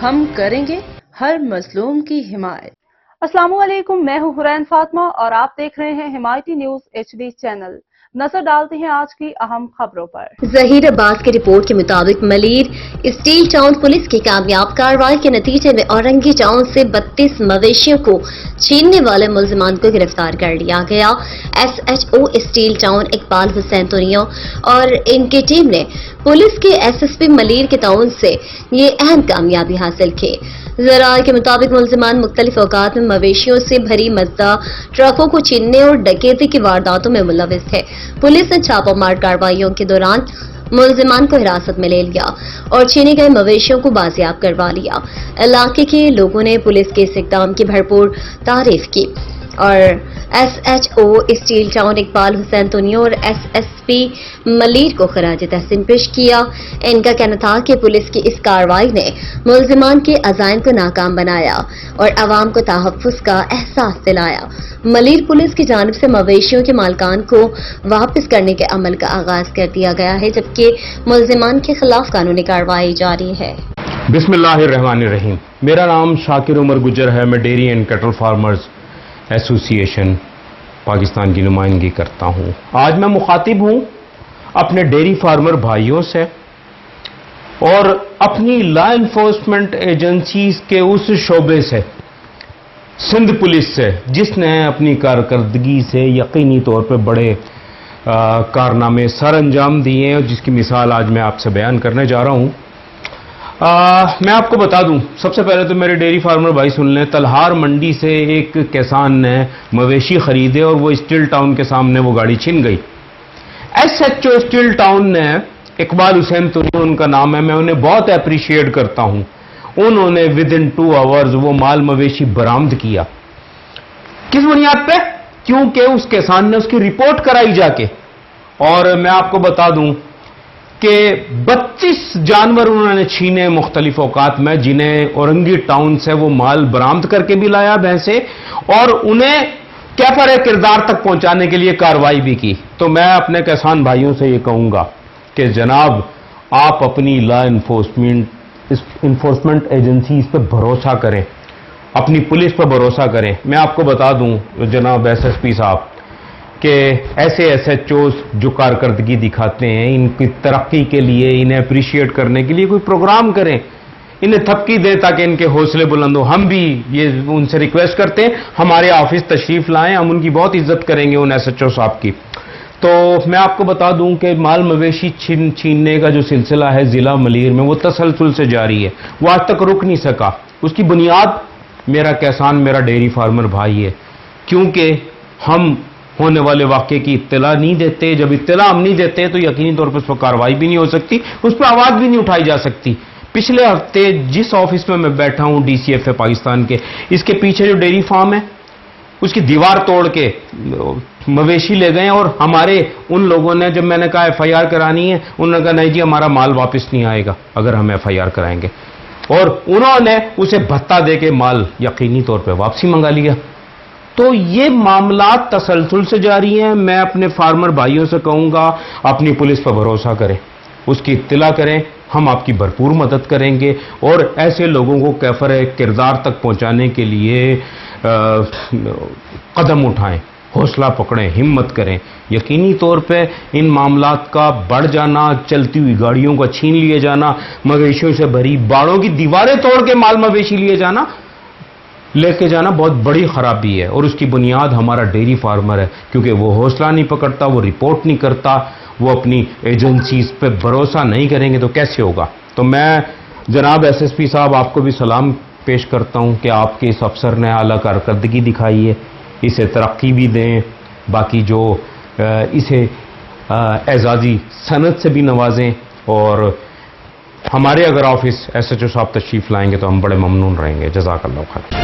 ہم کریں گے ہر مظلوم کی حمایت۔ السلام علیکم، میں ہوں حرین فاطمہ اور آپ دیکھ رہے ہیں حمایتی نیوز HD چینل۔ نظر ڈالتے ہیں آج کی اہم خبروں پر۔ ظہیر عباس کی رپورٹ کے مطابق ملیر اسٹیل ٹاؤن پولیس کی کامیاب کارروائی کے نتیجے میں اورنگی ٹاؤن سے 32 مویشیوں کو چھیننے والے ملزمان کو گرفتار کر لیا گیا۔ SHO اسٹیل ٹاؤن اقبال حسین تونیو اور ان کی ٹیم نے پولیس کے SSP ملیر کے تعاون سے یہ اہم کامیابی حاصل کی۔ ذرائع کے مطابق ملزمان مختلف اوقات میں مویشیوں سے بھری مزدہ ٹرکوں کو چھیننے اور ڈکیتی کی وارداتوں میں ملوث تھے۔ پولیس نے چھاپہ مار کارروائیوں کے دوران ملزمان کو حراست میں لے لیا اور چھینے گئے مویشیوں کو بازیاب کروا لیا۔ علاقے کے لوگوں نے پولیس کے اس اقدام کی بھرپور تعریف کی اور SHO اسٹیل ٹاؤن اقبال حسین تونیو اور SSP ملیر کو خراج تحسین پیش کیا۔ ان کا کہنا تھا کہ پولیس کی اس کارروائی نے ملزمان کے عزائم کو ناکام بنایا اور عوام کو تحفظ کا احساس دلایا۔ ملیر پولیس کی جانب سے مویشیوں کے مالکان کو واپس کرنے کے عمل کا آغاز کر دیا گیا ہے، جبکہ ملزمان کے خلاف قانونی کارروائی جاری ہے۔ بسم اللہ الرحمن الرحیم۔ میرا نام شاکر عمر گجر ہے۔ میں ڈیری اینڈ کیٹل فارمرز ایسوسی ایشن پاکستان کی نمائندگی کرتا ہوں۔ آج میں مخاطب ہوں اپنے ڈیری فارمر بھائیوں سے اور اپنی لا انفورسمنٹ ایجنسیز کے اس شعبے سے، سندھ پولیس سے، جس نے اپنی کارکردگی سے یقینی طور پہ بڑے کارنامے سر انجام دیے ہیں اور جس کی مثال آج میں آپ سے بیان کرنے جا رہا ہوں۔ میں آپ کو بتا دوں، سب سے پہلے تو میرے ڈیری فارمر بھائی سن لیں، تلہار منڈی سے ایک کسان نے مویشی خریدے اور وہ اسٹیل ٹاؤن کے سامنے وہ گاڑی چھن گئی۔ SHO اسٹیل ٹاؤن نے، اقبال حسین تونیو ان کا نام ہے، میں انہیں بہت اپریشیٹ کرتا ہوں، انہوں نے within 2 hours وہ مال مویشی برآمد کیا۔ کس بنیاد پہ؟ کیونکہ اس کسان نے اس کی رپورٹ کرائی جا کے۔ اور میں آپ کو بتا دوں کہ 32 جانور انہوں نے چھینے مختلف اوقات میں، جنہیں اورنگی ٹاؤن سے وہ مال برآمد کر کے بھی لایا بھینسے اور انہیں کیفر کردار تک پہنچانے کے لیے کارروائی بھی کی۔ تو میں اپنے کسان بھائیوں سے یہ کہوں گا کہ جناب آپ اپنی لا انفورسمنٹ ایجنسیز پہ بھروسہ کریں، اپنی پولیس پہ بھروسہ کریں۔ میں آپ کو بتا دوں جناب SSP صاحب کہ ایسے SHOs جو کارکردگی دکھاتے ہیں، ان کی ترقی کے لیے، انہیں اپریشیٹ کرنے کے لیے کوئی پروگرام کریں، انہیں تھپکی دیں تاکہ ان کے حوصلے بلند ہوں۔ ہم بھی یہ ان سے ریکویسٹ کرتے ہیں، ہمارے آفس تشریف لائیں، ہم ان کی بہت عزت کریں گے ان SHO صاحب کی۔ تو میں آپ کو بتا دوں کہ مال مویشی چھیننے کا جو سلسلہ ہے ضلع ملیر میں وہ تسلسل سے جاری ہے، وہ آج تک رک نہیں سکا۔ اس کی بنیاد میرا کسان، میرا ڈیری فارمر بھائی ہے، کیونکہ ہم ہونے والے واقعے کی اطلاع نہیں دیتے۔ جب اطلاع ہم نہیں دیتے تو یقینی طور پر اس پر کارروائی بھی نہیں ہو سکتی، اس پہ آواز بھی نہیں اٹھائی جا سکتی۔ پچھلے ہفتے جس آفس میں بیٹھا ہوں DCFA پاکستان کے، اس کے پیچھے جو ڈیری فارم ہے اس کی دیوار توڑ کے مویشی لے گئے اور ہمارے ان لوگوں نے، جب میں نے کہا FIR کرانی ہے، انہوں نے کہا نہیں جی ہمارا مال واپس نہیں آئے گا اگر ہم FIR کرائیں گے، اور انہوں نے اسے بھتہ دے کے مال یقینی طور پہ واپسی منگا لیا۔ تو یہ معاملات تسلسل سے جاری ہیں۔ میں اپنے فارمر بھائیوں سے کہوں گا اپنی پولیس پر بھروسہ کریں، اس کی اطلاع کریں، ہم آپ کی بھرپور مدد کریں گے اور ایسے لوگوں کو کیفر کردار تک پہنچانے کے لیے قدم اٹھائیں، حوصلہ پکڑیں، ہمت کریں۔ یقینی طور پہ ان معاملات کا بڑھ جانا، چلتی ہوئی گاڑیوں کا چھین لیے جانا، مویشیوں سے بھری باڑوں کی دیواریں توڑ کے مال مویشی لے کے جانا بہت بڑی خرابی ہے، اور اس کی بنیاد ہمارا ڈیری فارمر ہے، کیونکہ وہ حوصلہ نہیں پکڑتا، وہ رپورٹ نہیں کرتا، وہ اپنی ایجنسیز پہ بھروسہ نہیں کریں گے تو کیسے ہوگا۔ تو میں جناب SSP صاحب آپ کو بھی سلام پیش کرتا ہوں کہ آپ کے اس افسر نے اعلیٰ کارکردگی دکھائی ہے، اسے ترقی بھی دیں، باقی جو اسے اعزازی سند سے بھی نوازیں، اور ہمارے اگر آفس SHO صاحب تشریف لائیں گے تو ہم بڑے ممنون رہیں گے۔ جزاک اللہ خیر۔